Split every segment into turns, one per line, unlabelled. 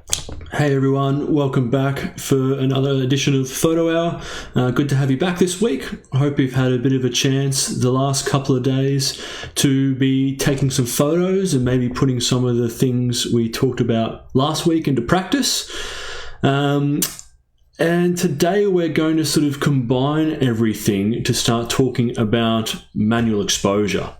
Hey everyone, welcome back for another edition of Photo Hour. Good to have you back this week. I hope you've had a bit of a chance the last couple of days to be taking some photos and maybe putting some of the things we talked about last week into practice. And today we're going to sort of combine everything to start talking about manual exposure.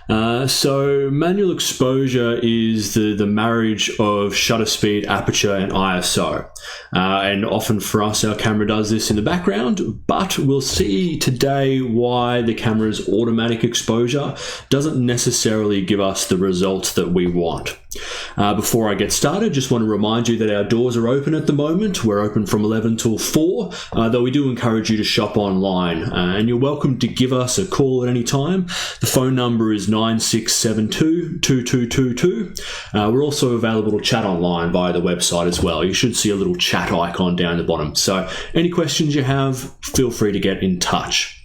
So manual exposure is the marriage of shutter speed, aperture, and ISO. And often for us, our camera does this in the background, but we'll see today why the camera's automatic exposure doesn't necessarily give us the results that we want. Before I get started, just want to remind you that our doors are open at the moment. We're open from 11 till 4, though we do encourage you to shop online. And you're welcome to give us a call at any time. The phone number is 9672-2222. We're also available to chat online via the website as well. You should see a little chat icon down the bottom. So any questions you have, feel free to get in touch.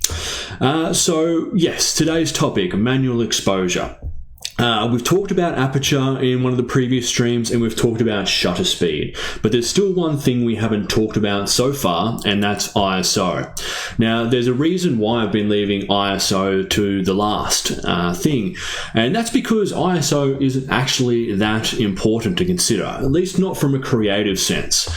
So yes, today's topic, manual exposure. We've talked about aperture in one of the previous streams, and we've talked about shutter speed, but there's still one thing we haven't talked about so far, and that's ISO. Now, there's a reason why I've been leaving ISO to the last thing, and that's because ISO isn't actually that important to consider, at least not from a creative sense.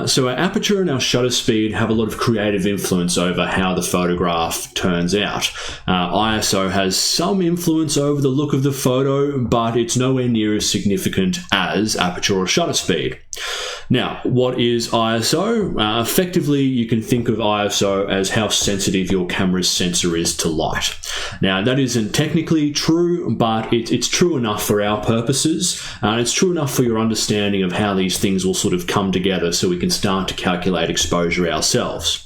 So our aperture and our shutter speed have a lot of creative influence over how the photograph turns out. ISO has some influence over the look of the photo, but it's nowhere near as significant as aperture or shutter speed. Now, what is ISO? Effectively, you can think of ISO as how sensitive your camera's sensor is to light. Now, that isn't technically true, but it's true enough for our purposes, and it's true enough for your understanding of how these things will sort of come together so we can start to calculate exposure ourselves.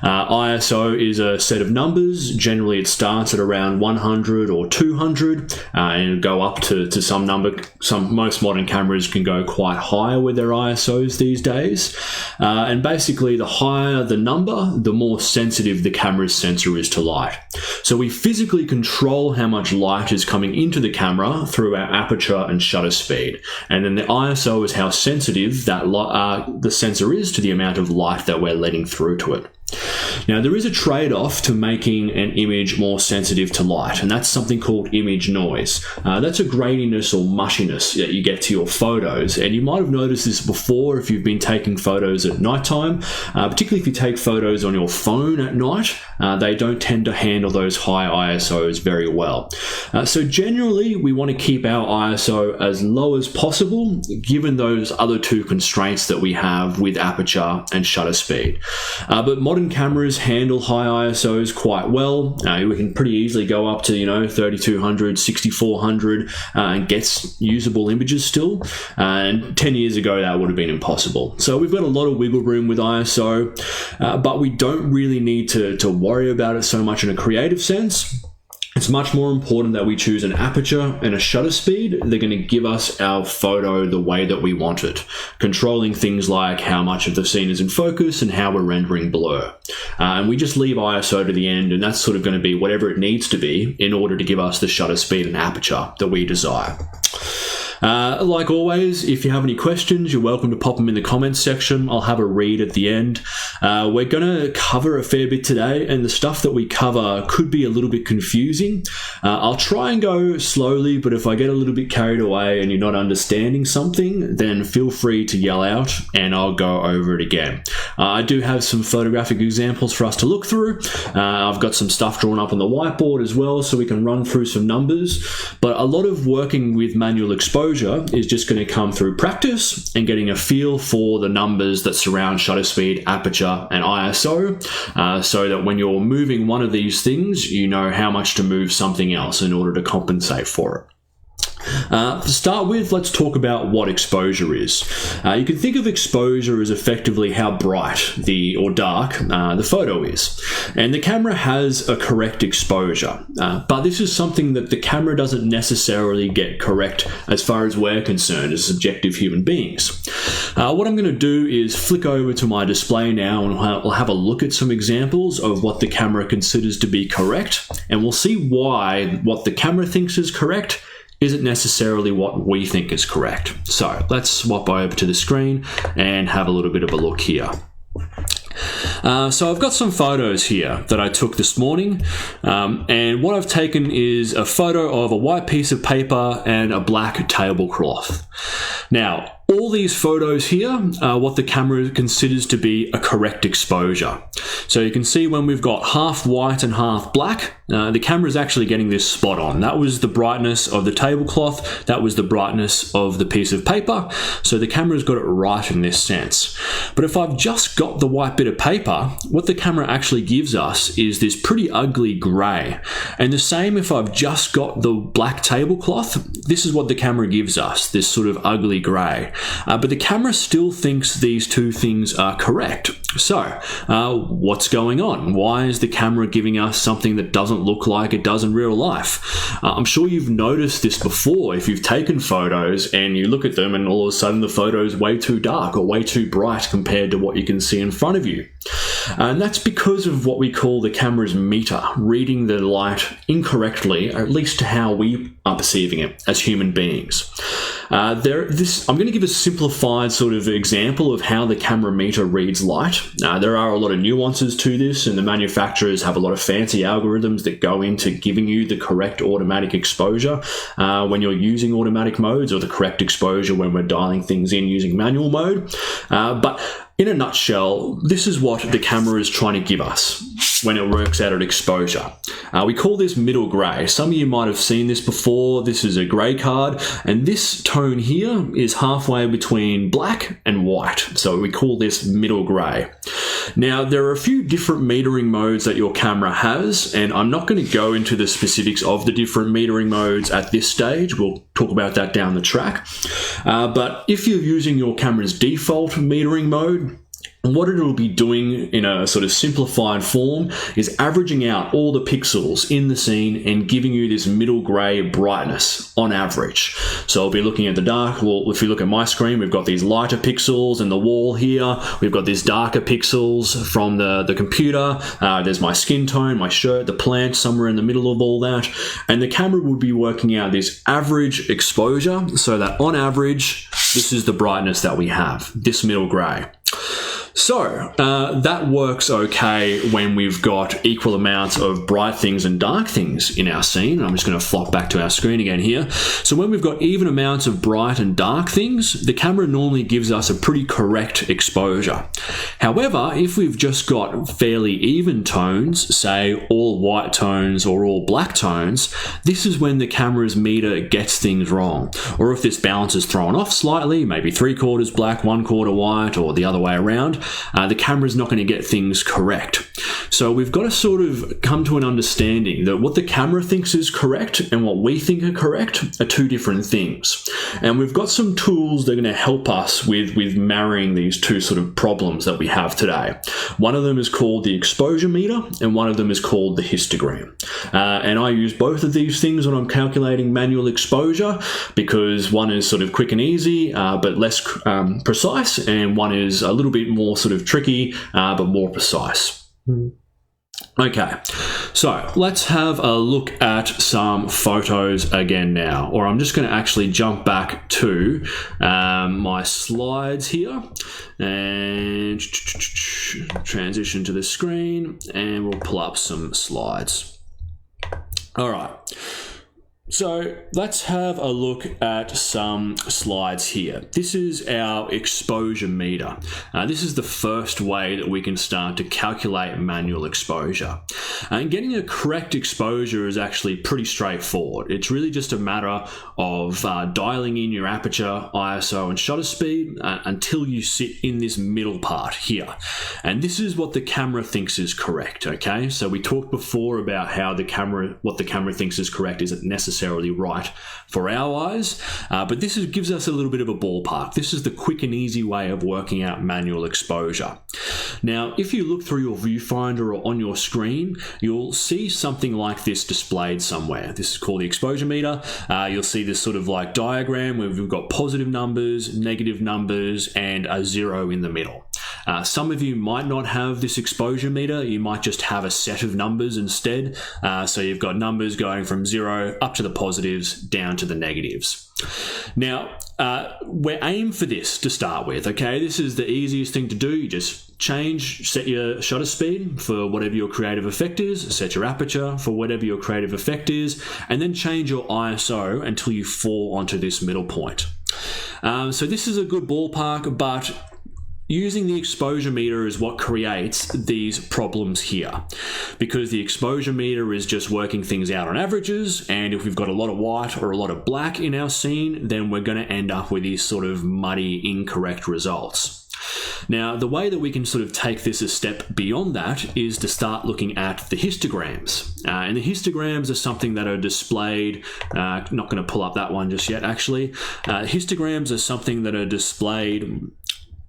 ISO is a set of numbers. Generally, it starts at around 100 or 200 and go up to some number. Most modern cameras can go quite high with their ISOs these days. And basically, the higher the number, the more sensitive the camera's sensor is to light. So we physically control how much light is coming into the camera through our aperture and shutter speed. And then the ISO is how sensitive that the sensor is to the amount of light that we're letting through to it. Now, there is a trade-off to making an image more sensitive to light, and that's something called image noise. That's a graininess or mushiness that you get to your photos, and you might have noticed this before if you've been taking photos at nighttime, particularly if you take photos on your phone at night. They don't tend to handle those high ISOs very well. So generally, we want to keep our ISO as low as possible, given those other two constraints that we have with aperture and shutter speed. But modern cameras handle high ISOs quite well. We can pretty easily go up to 3200, 6400 and get usable images still. And 10 years ago, that would have been impossible. So we've got a lot of wiggle room with ISO, but we don't really need to worry about it so much in a creative sense. It's much more important that we choose an aperture and a shutter speed. They're going to give us our photo the way that we want it, controlling things like how much of the scene is in focus and how we're rendering blur. And we just leave ISO to the end, and that's sort of going to be whatever it needs to be in order to give us the shutter speed and aperture that we desire. Like always, if you have any questions, you're welcome to pop them in the comments section. I'll have a read at the end. We're going to cover a fair bit today, and the stuff that we cover could be a little bit confusing. I'll try and go slowly, but if I get a little bit carried away and you're not understanding something, then feel free to yell out and I'll go over it again. I do have some photographic examples for us to look through. I've got some stuff drawn up on the whiteboard as well, so we can run through some numbers. But a lot of working with manual exposure is just going to come through practice and getting a feel for the numbers that surround shutter speed, aperture, and ISO, so that when you're moving one of these things, you know how much to move something else in order to compensate for it. To start with, let's talk about what exposure is. You can think of exposure as effectively how bright or dark the photo is. And the camera has a correct exposure, but this is something that the camera doesn't necessarily get correct as far as we're concerned as subjective human beings. What I'm going to do is flick over to my display now, and we'll have a look at some examples of what the camera considers to be correct, and we'll see why what the camera thinks is correct isn't necessarily what we think is correct. So let's swap over to the screen and have a little bit of a look here. So I've got some photos here that I took this morning, and what I've taken is a photo of a white piece of paper and a black tablecloth. Now, all these photos here are what the camera considers to be a correct exposure. So you can see when we've got half white and half black, the camera is actually getting this spot on. That was the brightness of the tablecloth, that was the brightness of the piece of paper, so the camera's got it right in this sense. But if I've just got the white bit of paper, what the camera actually gives us is this pretty ugly grey. And the same if I've just got the black tablecloth, this is what the camera gives us, this sort of ugly grey. But the camera still thinks these two things are correct. So, what's going on? Why is the camera giving us something that doesn't look like it does in real life? I'm sure you've noticed this before if you've taken photos and you look at them and all of a sudden the photo is way too dark or way too bright compared to what you can see in front of you. And that's because of what we call the camera's meter, reading the light incorrectly, or at least to how we are perceiving it as human beings. I'm going to give a simplified sort of example of how the camera meter reads light. There are a lot of nuances to this, and the manufacturers have a lot of fancy algorithms that go into giving you the correct automatic exposure when you're using automatic modes, or the correct exposure when we're dialing things in using manual mode. But in a nutshell, this is what the camera is trying to give us when it works out at exposure. We call this middle grey. Some of you might have seen this before. This is a grey card, and this tone here is halfway between black and white. So we call this middle grey. Now, there are a few different metering modes that your camera has, and I'm not going to go into the specifics of the different metering modes at this stage. We'll talk about that down the track. But if you're using your camera's default metering mode, what it'll be doing in a sort of simplified form is averaging out all the pixels in the scene and giving you this middle grey brightness on average. So I'll be looking at the dark. Well, if you look at my screen, we've got these lighter pixels in the wall here. We've got these darker pixels from the computer. There's my skin tone, my shirt, the plant somewhere in the middle of all that. And the camera would be working out this average exposure so that on average, this is the brightness that we have, this middle grey. So that works okay when we've got equal amounts of bright things and dark things in our scene. I'm just going to flop back to our screen again here. So when we've got even amounts of bright and dark things, the camera normally gives us a pretty correct exposure. However, if we've just got fairly even tones, say all white tones or all black tones, this is when the camera's meter gets things wrong. Or if this balance is thrown off slightly, maybe 3/4 black, 1/4 white, or the other way around, the camera's not going to get things correct. So we've got to sort of come to an understanding that what the camera thinks is correct and what we think are correct are two different things. And we've got some tools that are going to help us with marrying these two sort of problems that we have today. One of them is called the exposure meter, and one of them is called the histogram. And I use both of these things when I'm calculating manual exposure, because one is sort of quick and easy, but less precise, and one is a little bit more sort of tricky, but more precise. Okay, so let's have a look at some photos again now, or I'm just going to actually jump back to my slides here and transition to the screen, and we'll pull up some slides. All right. So let's have a look at some slides here. This is our exposure meter. This is the first way that we can start to calculate manual exposure. And getting a correct exposure is actually pretty straightforward. It's really just a matter of dialing in your aperture, ISO, and shutter speed until you sit in this middle part here. And this is what the camera thinks is correct, okay? So we talked before about how what the camera thinks is correct isn't necessarily right for our eyes, but this gives us a little bit of a ballpark. This is the quick and easy way of working out manual exposure. Now, if you look through your viewfinder or on your screen, you'll see something like this displayed somewhere. This is called the exposure meter. You'll see this sort of like diagram where we've got positive numbers, negative numbers, and a 0 in the middle. Some of you might not have this exposure meter. You might just have a set of numbers instead. So you've got numbers going from 0 up to the positives, down to the negatives. Now, we're aimed for this to start with, okay? This is the easiest thing to do. You just set your shutter speed for whatever your creative effect is, set your aperture for whatever your creative effect is, and then change your ISO until you fall onto this middle point. So this is a good ballpark, but using the exposure meter is what creates these problems here, because the exposure meter is just working things out on averages, and if we've got a lot of white or a lot of black in our scene, then we're going to end up with these sort of muddy, incorrect results. Now, the way that we can sort of take this a step beyond that is to start looking at the histograms. And the histograms are something that are displayed, not going to pull up that one just yet actually. Histograms are something that are displayed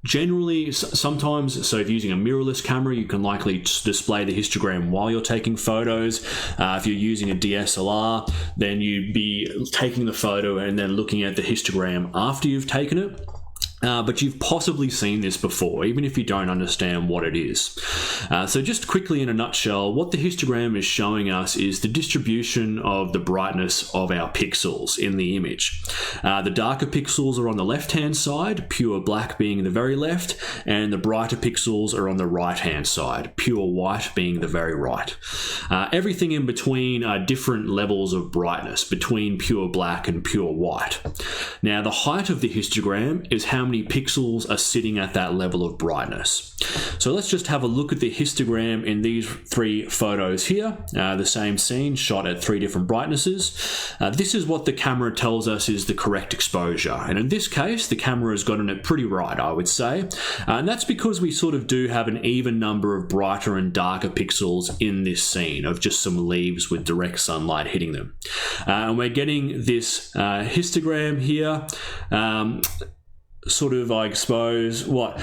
generally, sometimes, so if you're using a mirrorless camera, you can likely display the histogram while you're taking photos. If you're using a DSLR, then you'd be taking the photo and then looking at the histogram after you've taken it. But you've possibly seen this before, even if you don't understand what it is. So just quickly in a nutshell, what the histogram is showing us is the distribution of the brightness of our pixels in the image. The darker pixels are on the left-hand side, pure black being the very left, and the brighter pixels are on the right-hand side, pure white being the very right. Everything in between are different levels of brightness between pure black and pure white. Now, the height of the histogram is how many pixels are sitting at that level of brightness. So let's just have a look at the histogram in these 3 photos here, the same scene shot at 3 different brightnesses. This is what the camera tells us is the correct exposure, and in this case the camera has gotten it pretty right, I would say, and that's because we sort of do have an even number of brighter and darker pixels in this scene of just some leaves with direct sunlight hitting them, and we're getting this histogram here. Sort of, I suppose, what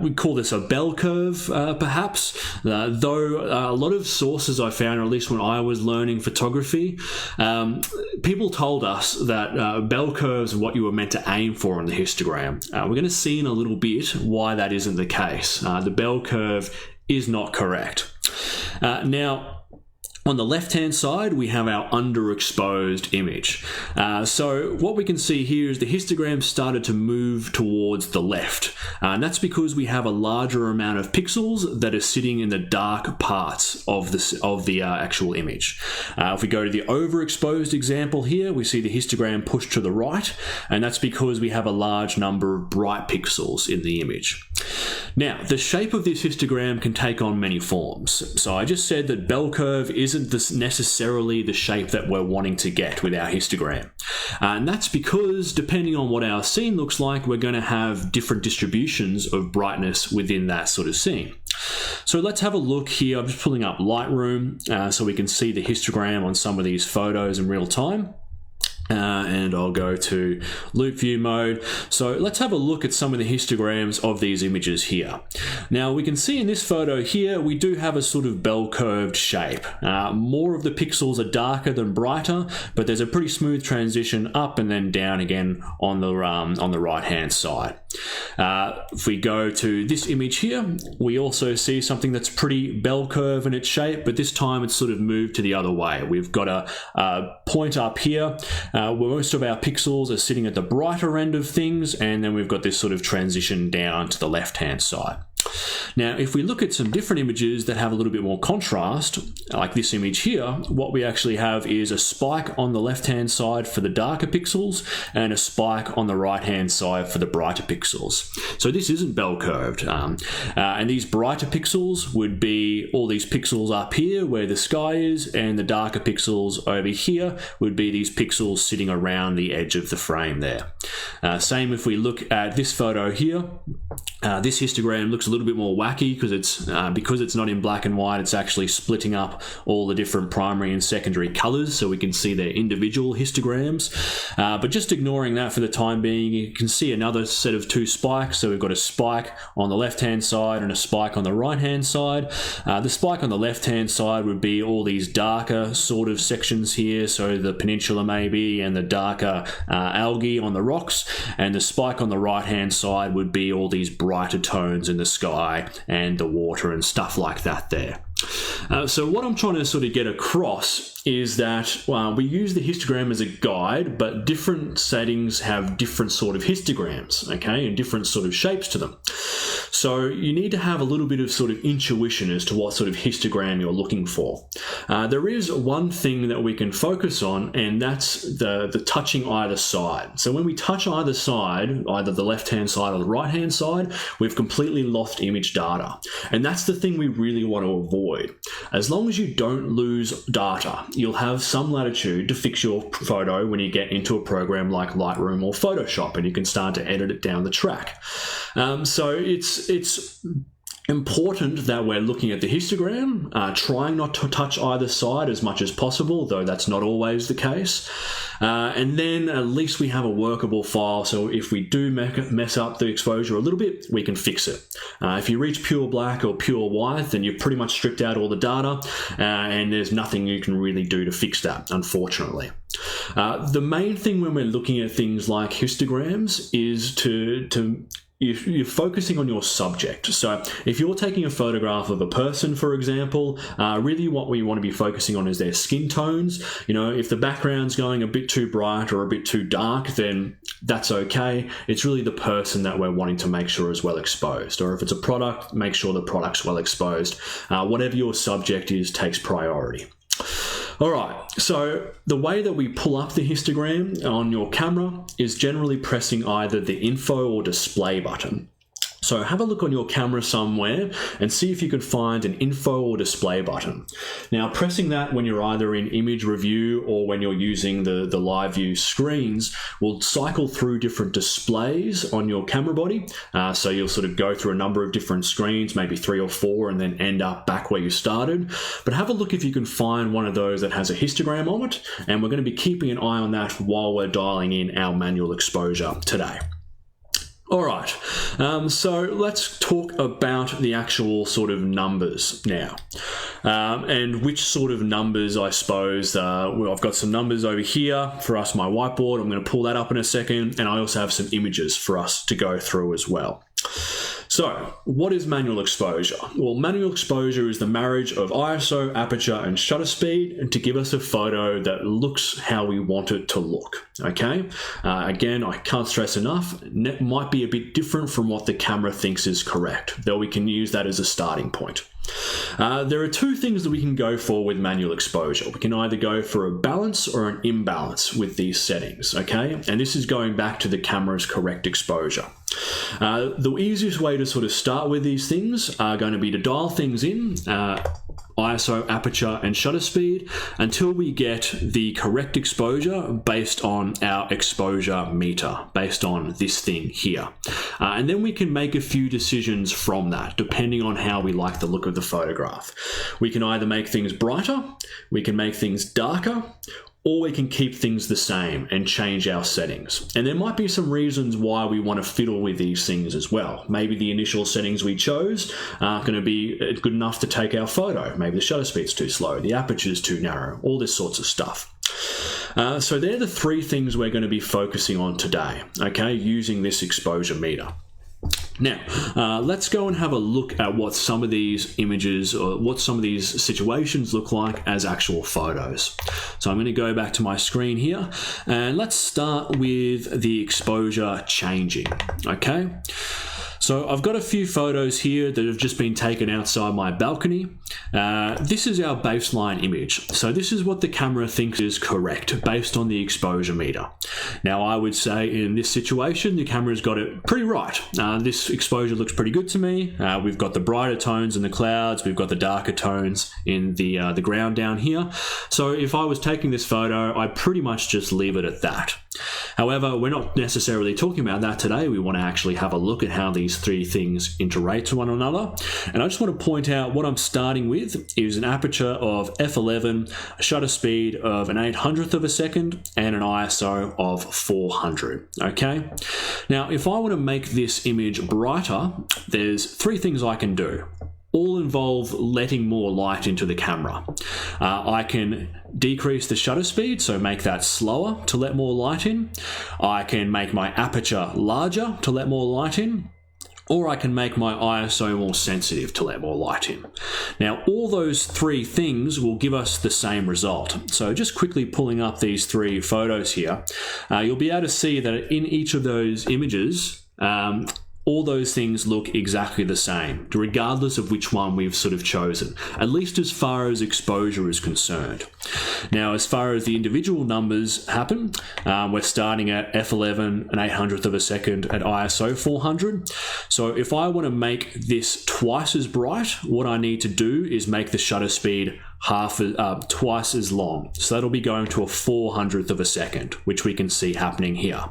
we call this a bell curve, perhaps. Though a lot of sources I found, or at least when I was learning photography, people told us that bell curves are what you were meant to aim for on the histogram. We're going to see in a little bit why that isn't the case. The bell curve is not correct. Now, on the left-hand side, we have our underexposed image. So what we can see here is the histogram started to move towards the left. And that's because we have a larger amount of pixels that are sitting in the dark parts of the actual image. If we go to the overexposed example here, we see the histogram pushed to the right, and that's because we have a large number of bright pixels in the image. Now, the shape of this histogram can take on many forms. So I just said that bell curve isn't necessarily the shape that we're wanting to get with our histogram. And that's because depending on what our scene looks like, we're going to have different distributions of brightness within that sort of scene. So let's have a look here. I'm just pulling up Lightroom so we can see the histogram on some of these photos in real time. And I'll go to loop view mode. So let's have a look at some of the histograms of these images here. Now we can see in this photo here, we do have a sort of bell curved shape. More of the pixels are darker than brighter, but there's a pretty smooth transition up and then down again on the right hand side. If we go to this image here, we also see something that's pretty bell curve in its shape, but this time it's sort of moved to the other way. We've got a point up here where most of our pixels are sitting at the brighter end of things, and then we've got this sort of transition down to the left-hand side. Now, if we look at some different images that have a little bit more contrast, like this image here, what we actually have is a spike on the left-hand side for the darker pixels and a spike on the right-hand side for the brighter pixels. So this isn't bell curved. And these brighter pixels would be all these pixels up here where the sky is, and the darker pixels over here would be these pixels sitting around the edge of the frame there. Same if we look at this photo here. This histogram looks a little bit more wacky because it's not in black and white. It's actually splitting up all the different primary and secondary colors so we can see their individual histograms. But just ignoring that for the time being, you can see another set of 2 spikes. So we've got a spike on the left-hand side and a spike on the right-hand side. The spike on the left-hand side would be all these darker sort of sections here, so the peninsula maybe, and the darker algae on the rocks. And the spike on the right-hand side would be all these brighter tones in the sky sky and the water and stuff like that there. So what I'm trying to sort of get across is that we use the histogram as a guide, but different settings have different sort of histograms, okay, and different sort of shapes to them. So you need to have a little bit of sort of intuition as to what sort of histogram you're looking for. There is one thing that we can focus on, and that's the touching either side. So when we touch either side, either the left-hand side or the right-hand side, we've completely lost image data. And that's the thing we really want to avoid. As long as you don't lose data, you'll have some latitude to fix your photo when you get into a program like Lightroom or Photoshop, and you can start to edit it down the track. So it's important that we're looking at the histogram, trying not to touch either side as much as possible, though that's not always the case. And then at least we have a workable file, so if we do mess up the exposure a little bit, we can fix it. If you reach pure black or pure white, then you've pretty much stripped out all the data, and there's nothing you can really do to fix that, unfortunately. The main thing when we're looking at things like histograms is you're focusing on your subject. So if you're taking a photograph of a person, for example, really what we want to be focusing on is their skin tones. You know, if the background's going a bit too bright or a bit too dark, then that's okay. It's really the person that we're wanting to make sure is well exposed. Or if it's a product, make sure the product's well exposed. Whatever your subject is takes priority. All right, so the way that we pull up the histogram on your camera is generally pressing either the info or display button. So have a look on your camera somewhere and see if you can find an info or display button. Now, pressing that when you're either in image review or when you're using the live view screens will cycle through different displays on your camera body. So you'll sort of go through a number of different screens, maybe 3 or 4, and then end up back where you started. But have a look if you can find one of those that has a histogram on it, and we're going to be keeping an eye on that while we're dialing in our manual exposure today. All right, so let's talk about the actual sort of numbers now, and which sort of numbers, I suppose. Well, I've got some numbers over here for us, my whiteboard. I'm going to pull that up in a second, and I also have some images for us to go through as well. So, what is manual exposure? Well, manual exposure is the marriage of ISO, aperture, and shutter speed to give us a photo that looks how we want it to look, okay? Again, I can't stress enough, it might be a bit different from what the camera thinks is correct, though we can use that as a starting point. There are two things that we can go for with manual exposure. We can either go for a balance or an imbalance with these settings, okay? And this is going back to the camera's correct exposure. The easiest way to sort of start with these things are going to be to dial things in, ISO, aperture, and shutter speed until we get the correct exposure based on our exposure meter, based on this thing here. And then we can make a few decisions from that, depending on how we like the look of the photograph. We can either make things brighter, we can make things darker, or we can keep things the same and change our settings. And there might be some reasons why we want to fiddle with these things as well. Maybe the initial settings we chose aren't going to be good enough to take our photo. Maybe the shutter speed's too slow, the aperture's too narrow, all this sorts of stuff. So they're the three things we're going to be focusing on today, okay, using this exposure meter. Now, let's go and have a look at what some of these images or what some of these situations look like as actual photos. So I'm going to go back to my screen here and let's start with the exposure changing, okay? So I've got a few photos here that have just been taken outside my balcony. This is our baseline image. So this is what the camera thinks is correct based on the exposure meter. Now I would say in this situation, the camera's got it pretty right. This exposure looks pretty good to me. We've got the brighter tones in the clouds. We've got the darker tones in the ground down here. So if I was taking this photo, I'd pretty much just leave it at that. However, we're not necessarily talking about that today. We want to actually have a look at how these three things interrelate to one another. And I just want to point out what I'm starting with is an aperture of f11, a shutter speed of an 800th of a second, and an ISO of 400. Okay. Now, if I want to make this image brighter, there's three things I can do. All involve letting more light into the camera. I can decrease the shutter speed, so make that slower to let more light in. I can make my aperture larger to let more light in. or I can make my ISO more sensitive to let more light in. Now, all those three things will give us the same result. So just quickly pulling up these three photos here, you'll be able to see that in each of those images, all those things look exactly the same, regardless of which one we've sort of chosen, at least as far as exposure is concerned. Now, as far as the individual numbers happen, we're starting at f11 an 800th of a second at ISO 400. So if I want to make this twice as bright, what I need to do is make the shutter speed twice as long. So that'll be going to a 400th of a second, which we can see happening here.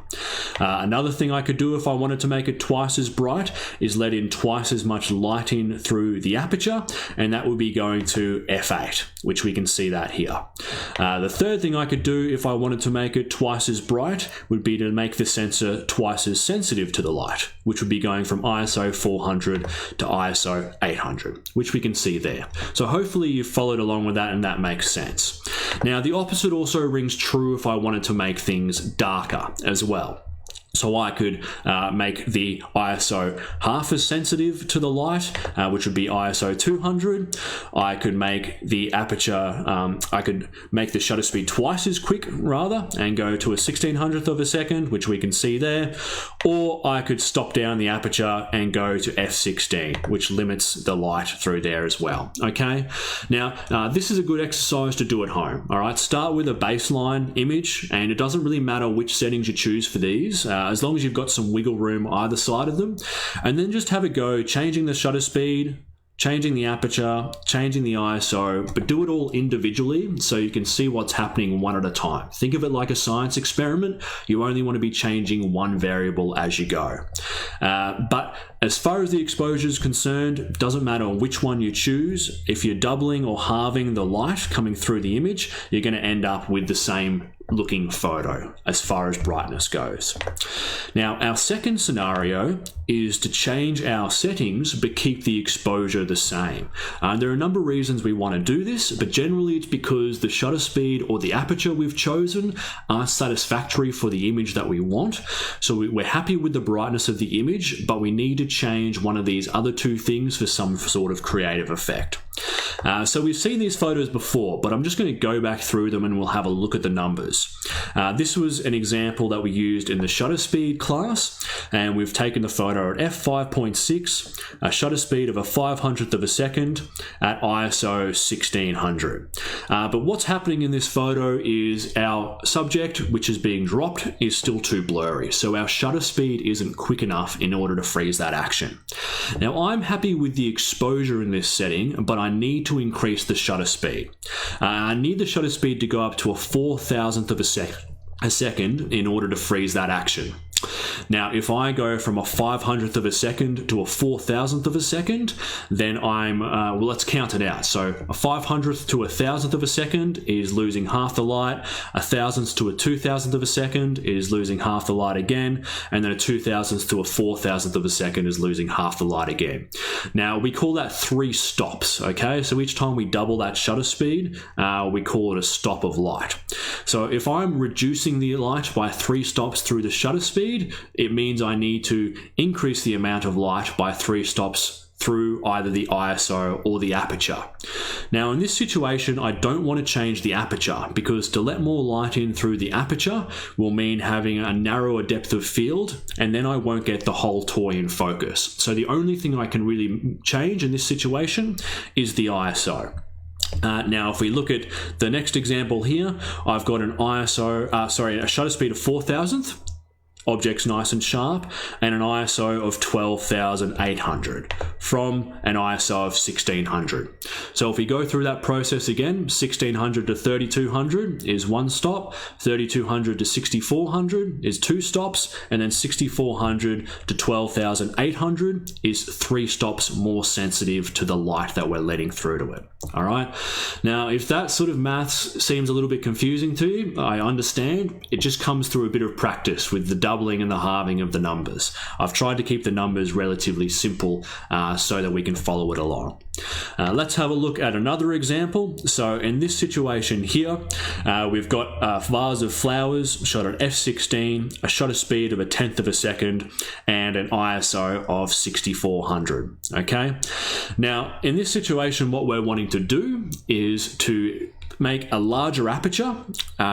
Another thing I could do if I wanted to make it twice as bright is let in twice as much light in through the aperture, and that would be going to f8, which we can see that here. The third thing I could do if I wanted to make it twice as bright would be to make the sensor twice as sensitive to the light, which would be going from ISO 400 to ISO 800, which we can see there. So hopefully you've followed along with that and that makes sense. Now, the opposite also rings true if I wanted to make things darker as well. So I could make the ISO half as sensitive to the light, which would be ISO 200. I could make the aperture, I could make the shutter speed twice as quick rather, and go to a 1600th of a second, which we can see there. Or I could stop down the aperture and go to f16, which limits the light through there as well. Okay. Now, this is a good exercise to do at home. All right. Start with a baseline image, and it doesn't really matter which settings you choose for these. As long as you've got some wiggle room either side of them, and then just have a go changing the shutter speed, changing the aperture, changing the ISO, but do it all individually so you can see what's happening one at a time. Think of it like a science experiment. You only want to be changing one variable as you go. But as far as the exposure is concerned, it doesn't matter which one you choose. If you're doubling or halving the light coming through the image, you're going to end up with the same looking photo as far as brightness goes. Now, our second scenario is to change our settings but keep the exposure the same. There are a number of reasons we want to do this, but generally it's because the shutter speed or the aperture we've chosen aren't satisfactory for the image that we want. So we're happy with the brightness of the image, but we need to change one of these other two things for some sort of creative effect. So we've seen these photos before, but I'm just going to go back through them and we'll have a look at the numbers. This was an example that we used in the shutter speed class, and we've taken the photo at f5.6, a shutter speed of a 500th of a second at ISO 1600. But what's happening in this photo is our subject, which is being dropped, is still too blurry. So our shutter speed isn't quick enough in order to freeze that action. Now, I'm happy with the exposure in this setting, but I need to increase the shutter speed. I need the shutter speed to go up to a 4,000th of a second in order to freeze that action. Now, if I go from a 500th of a second to a 4,000th of a second, then well, let's count it out. So a 500th to a 1,000th of a second is losing half the light. A 1,000th to a 2,000th of a second is losing half the light again. And then a 2,000th to a 4,000th of a second is losing half the light again. Now, we call that 3 stops, okay? So each time we double that shutter speed, we call it a stop of light. So if I'm reducing the light by 3 stops through the shutter speed, it means I need to increase the amount of light by 3 stops through either the ISO or the aperture. Now, in this situation, I don't want to change the aperture, because to let more light in through the aperture will mean having a narrower depth of field, and then I won't get the whole toy in focus. So the only thing I can really change in this situation is the ISO. Now, if we look at the next example here, I've got an a shutter speed of 4,000th. Object's nice and sharp, and an ISO of 12,800 from an ISO of 1600. So if we go through that process again, 1600 to 3200 is 1 stop, 3200 to 6400 is 2 stops, and then 6400 to 12,800 is 3 stops more sensitive to the light that we're letting through to it. All right. Now, if that sort of maths seems a little bit confusing to you, I understand. It just comes through a bit of practice with the doubling and the halving of the numbers. I've tried to keep the numbers relatively simple so that we can follow it along. Let's have a look at another example. So in this situation here, we've got a vase of flowers shot at f16, a shutter speed of 1/10 of a second, and an ISO of 6400. Okay. Now, in this situation, what we're wanting to do is to make a larger aperture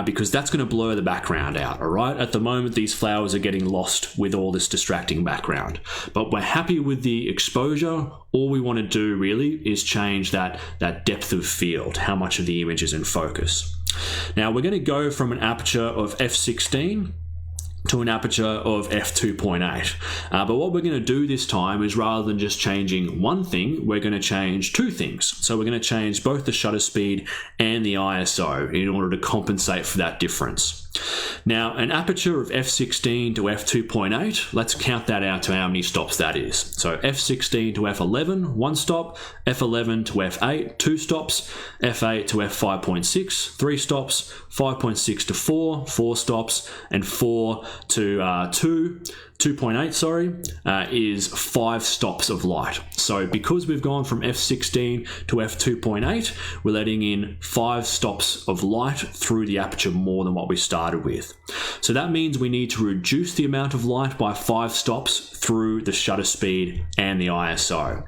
because that's going to blur the background out. All right. At the moment, these flowers are getting lost with all this distracting background, but we're happy with the exposure. All we want to do really is change that depth of field, how much of the image is in focus. Now we're going to go from an aperture of f16 to an aperture of f2.8. But what we're going to do this time is, rather than just changing one thing, we're going to change two things. So we're going to change both the shutter speed and the ISO in order to compensate for that difference. Now, an aperture of f16 to f2.8, let's count that out to how many stops that is. So f16 to f11, 1 stop, f11 to f8, 2 stops, f8 to f5.6, 3 stops, 5.6 to 4, 4 stops, and 4 to 2.8, is 5 stops of light. So because we've gone from f16 to f2.8, we're letting in 5 stops of light through the aperture more than what we started with. So that means we need to reduce the amount of light by 5 stops through the shutter speed and the ISO.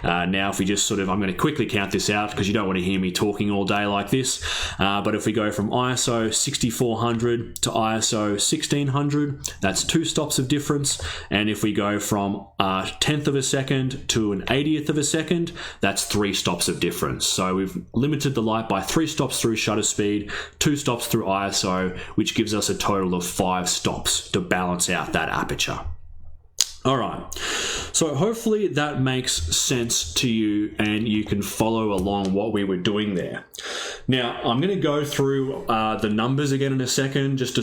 Now, if we just I'm going to quickly count this out because you don't want to hear me talking all day like this. But if we go from ISO 6400 to ISO 1600, that's 2 stops of difference. And if we go from 1/10 of a second to an 1/80th of a second, that's 3 stops of difference. So we've limited the light by 3 stops through shutter speed, 2 stops through ISO, which gives us a total of 5 stops to balance out that aperture. All right, so hopefully that makes sense to you and you can follow along what we were doing there. Now, I'm going to go through the numbers again in a second, just to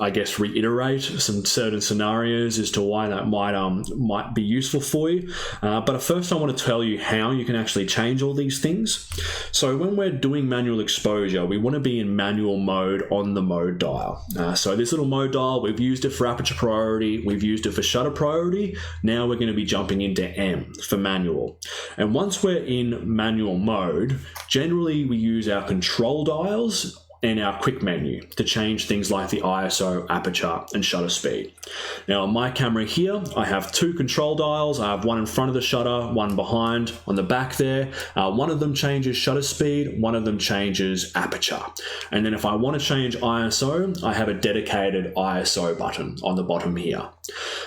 I guess, reiterate some certain scenarios as to why that might be useful for you. But first, I want to tell you how you can actually change all these things. So when we're doing manual exposure, we want to be in manual mode on the mode dial. So this little mode dial, we've used it for aperture priority, we've used it for shutter priority. Now we're going to be jumping into M for manual. And once we're in manual mode, generally we use our control dials and our quick menu to change things like the ISO, aperture, and shutter speed. Now on my camera here, I have 2 control dials. I have one in front of the shutter, one behind on the back there. One of them changes shutter speed, one of them changes aperture. And then if I want to change ISO, I have a dedicated ISO button on the bottom here.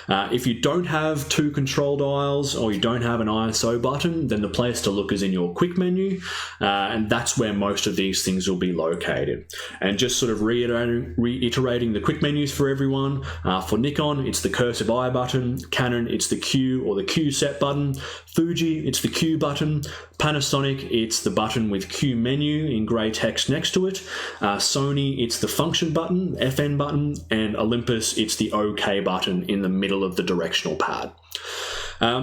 If you don't have 2 control dials or you don't have an ISO button, then the place to look is in your quick menu, and that's where most of these things will be located. And just reiterating the quick menus for everyone. For Nikon, it's the cursive I button. Canon, it's the Q or the Q set button. Fuji, it's the Q button. Panasonic, it's the button with Q menu in grey text next to it. Sony, it's the function button, FN button. And Olympus, it's the OK button in the middle of the directional pad.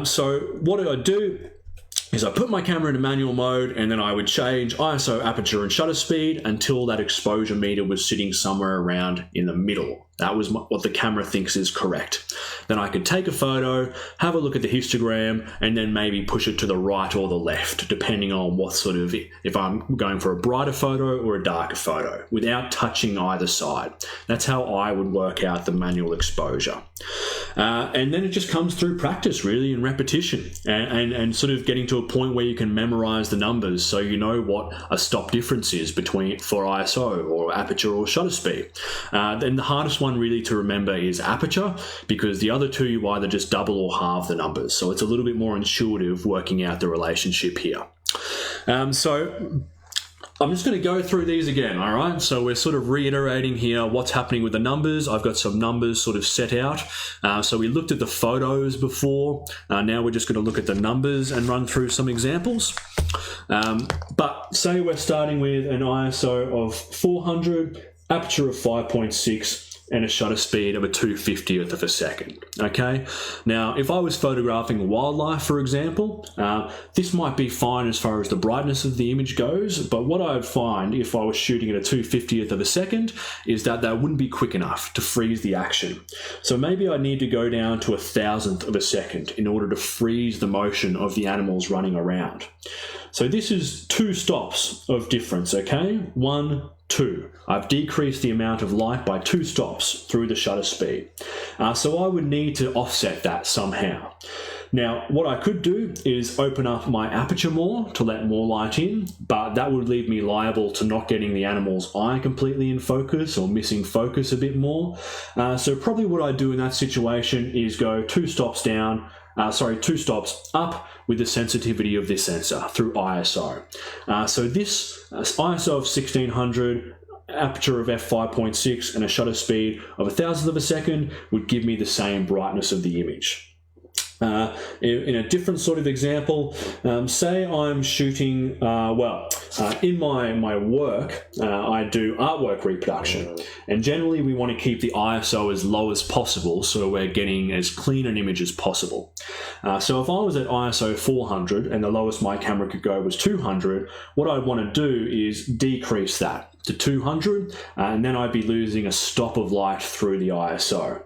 So what do? Is I put my camera into manual mode and then I would change ISO, aperture, and shutter speed until that exposure meter was sitting somewhere around in the middle. That was what the camera thinks is correct. Then I could take a photo, have a look at the histogram, and then maybe push it to the right or the left, depending on what if I'm going for a brighter photo or a darker photo, without touching either side. That's how I would work out the manual exposure. And then it just comes through practice, really, and repetition, and getting to a point where you can memorize the numbers so you know what a stop difference is for ISO or aperture or shutter speed. Then the hardest one really to remember is aperture, because the other two you either just double or halve the numbers. So it's a little bit more intuitive working out the relationship here. So I'm just going to go through these again, all right? So we're reiterating here what's happening with the numbers. I've got some numbers set out. So we looked at the photos before. Now we're just going to look at the numbers and run through some examples. But say we're starting with an ISO of 400, aperture of 5.6, and a shutter speed of a 2/50th of a second. Okay, now if I was photographing wildlife, for example, this might be fine as far as the brightness of the image goes, but what I'd find if I was shooting at a 2/50th of a second is that wouldn't be quick enough to freeze the action. So maybe I need to go down to 1,000th of a second in order to freeze the motion of the animals running around. So this is 2 stops of difference, okay? 1, 2. I've decreased the amount of light by 2 stops through the shutter speed. So I would need to offset that somehow. Now, what I could do is open up my aperture more to let more light in, but that would leave me liable to not getting the animal's eye completely in focus or missing focus a bit more. So probably what I do in that situation is go 2 stops up with the sensitivity of this sensor through ISO. So this ISO of 1600, aperture of f5.6 and a shutter speed of 1,000th of a second would give me the same brightness of the image. In a different sort of example, say I'm shooting, in my work, I do artwork reproduction, and generally we want to keep the ISO as low as possible so we're getting as clean an image as possible. So if I was at ISO 400 and the lowest my camera could go was 200, what I'd want to do is decrease that to 200, and then I'd be losing a stop of light through the ISO.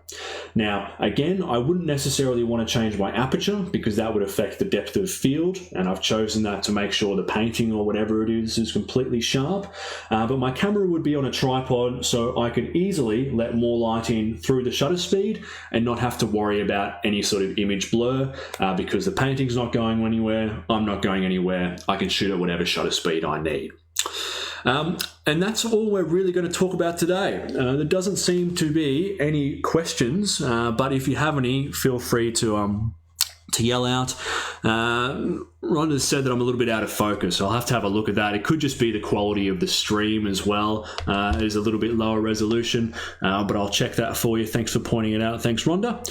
Now, again, I wouldn't necessarily want to change my aperture because that would affect the depth of field, and I've chosen that to make sure the painting or whatever it is completely sharp. But my camera would be on a tripod, so I could easily let more light in through the shutter speed and not have to worry about any sort of image blur because the painting's not going anywhere, I'm not going anywhere, I can shoot at whatever shutter speed I need. And that's all we're really going to talk about today. There doesn't seem to be any questions, but if you have any, feel free to yell out. Rhonda said that I'm a little bit out of focus. I'll have to have a look at that. It could just be the quality of the stream as well. Is a little bit lower resolution, but I'll check that for you. Thanks for pointing it out. Thanks, Rhonda.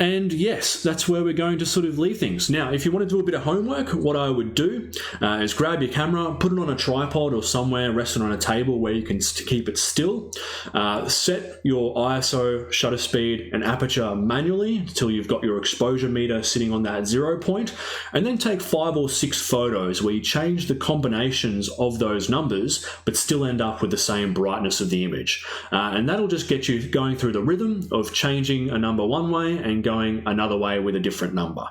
And yes, that's where we're going to sort of leave things. Now, if you want to do a bit of homework, what I would do is grab your camera, put it on a tripod or somewhere, rest it on a table where you can keep it still. Set your ISO, shutter speed, and aperture manually until you've got your exposure meter sitting on that 0 point, and then take 5 or 6 photos where you change the combinations of those numbers but still end up with the same brightness of the image, and that'll just get you going through the rhythm of changing a number one way and going another way with a different number.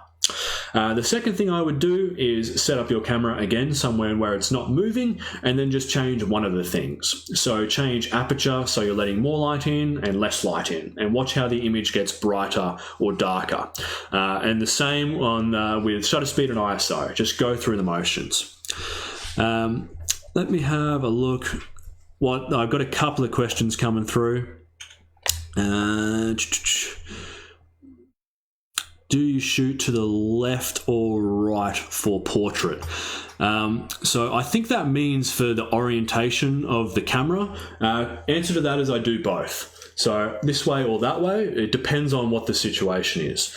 The second thing I would do is set up your camera again somewhere where it's not moving, and then just change one of the things. So change aperture so you're letting more light in and less light in, and watch how the image gets brighter or darker. And the same on with shutter speed and ISO. Just go through the motions. Let me have a look. I've got a couple of questions coming through. Do you shoot to the left or right for portrait? So I think that means for the orientation of the camera. Answer to that is I do both. So this way or that way, it depends on what the situation is.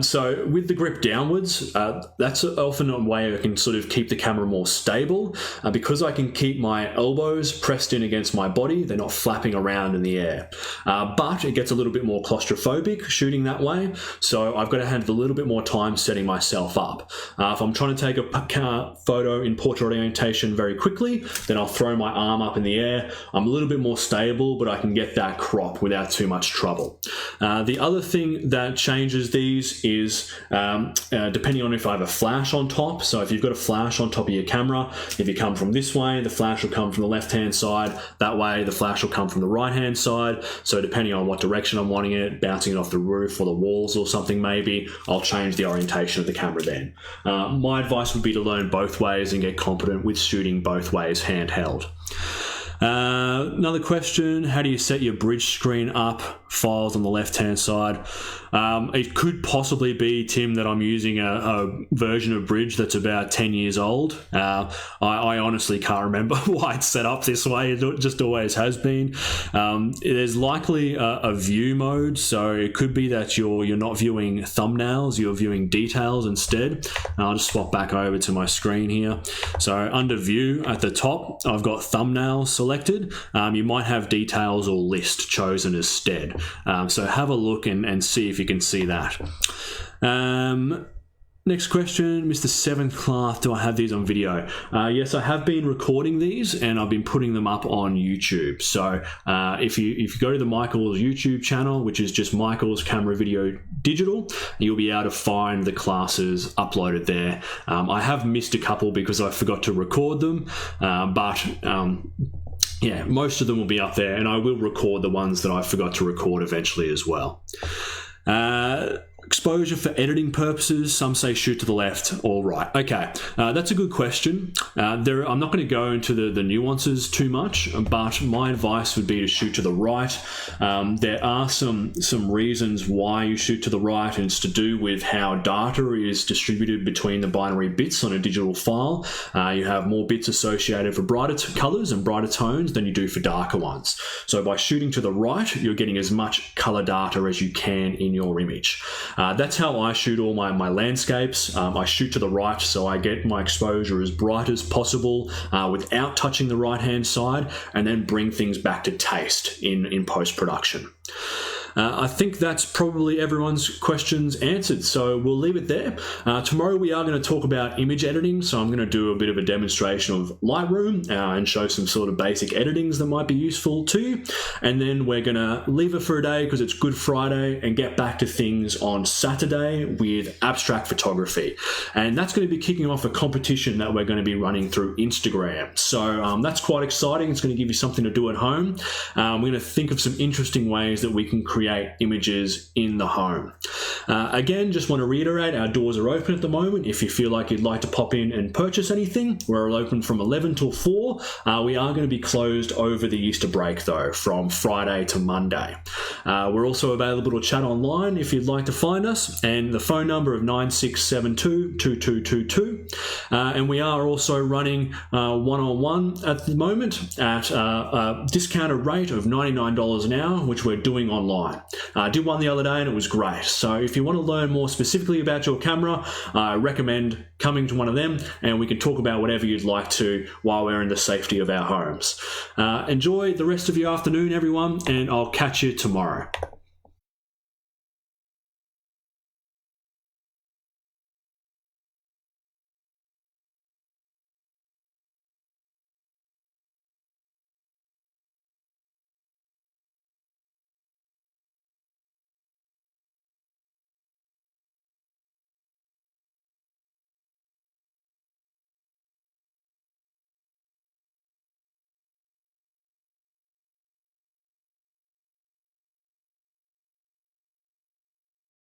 So with the grip downwards, that's often a way I can sort of keep the camera more stable because I can keep my elbows pressed in against my body. They're not flapping around in the air. But it gets a little bit more claustrophobic shooting that way. So I've got to have a little bit more time setting myself up. If I'm trying to take a photo in portrait orientation very quickly, then I'll throw my arm up in the air. I'm a little bit more stable, but I can get that crop without too much trouble. The other thing that changes these is depending on if I have a flash on top. So if you've got a flash on top of your camera, if you come from this way, the flash will come from the left-hand side. That way, the flash will come from the right-hand side. So depending on what direction I'm wanting it, bouncing it off the roof or the walls or something maybe, I'll change the orientation of the camera then. My advice would be to learn both ways and get competent with shooting both ways handheld. Another question, how do you set your bridge screen up files on the left-hand side. It could possibly be, Tim, that I'm using a version of Bridge that's about 10 years old. I honestly can't remember why it's set up this way. It just always has been. There's likely a view mode, so it could be that you're not viewing thumbnails, you're viewing details instead. And I'll just swap back over to my screen here. So under view at the top, I've got thumbnails selected. You might have details or list chosen instead. So have a look and see if you can see that. Next question, Mr. 7th Class, do I have these on video? Yes, I have been recording these and I've been putting them up on YouTube. So if you go to the Michael's YouTube channel, which is just Michael's Camera Video Digital, you'll be able to find the classes uploaded there. I have missed a couple because I forgot to record them, yeah, most of them will be up there, and I will record the ones that I forgot to record eventually as well. Exposure for editing purposes, some say shoot to the left or right. Okay, that's a good question. I'm not going to go into the nuances too much, but my advice would be to shoot to the right. There are some reasons why you shoot to the right, and it's to do with how data is distributed between the binary bits on a digital file. You have more bits associated for brighter colors and brighter tones than you do for darker ones. So by shooting to the right, you're getting as much color data as you can in your image. That's how I shoot all my landscapes. I shoot to the right, so I get my exposure as bright as possible without touching the right-hand side, and then bring things back to taste in post-production. I think that's probably everyone's questions answered, so we'll leave it there. Tomorrow we are going to talk about image editing, so I'm going to do a bit of a demonstration of Lightroom and show some sort of basic editings that might be useful to you. And then we're going to leave it for a day because it's Good Friday and get back to things on Saturday with abstract photography. And that's going to be kicking off a competition that we're going to be running through Instagram. So that's quite exciting. It's going to give you something to do at home. We're going to think of some interesting ways that we can create images in the home. Again, just want to reiterate, our doors are open at the moment. If you feel like you'd like to pop in and purchase anything, we're open from 11 till 4. We are going to be closed over the Easter break though, from Friday to Monday. We're also available to chat online if you'd like to find us, and the phone number of 9672-2222. And we are also running one-on-one at the moment at a discounted rate of $99 an hour, which we're doing online. I did one the other day and it was great. So if you want to learn more specifically about your camera, I recommend coming to one of them and we can talk about whatever you'd like to while we're in the safety of our homes. Enjoy the rest of your afternoon, everyone, and I'll catch you tomorrow.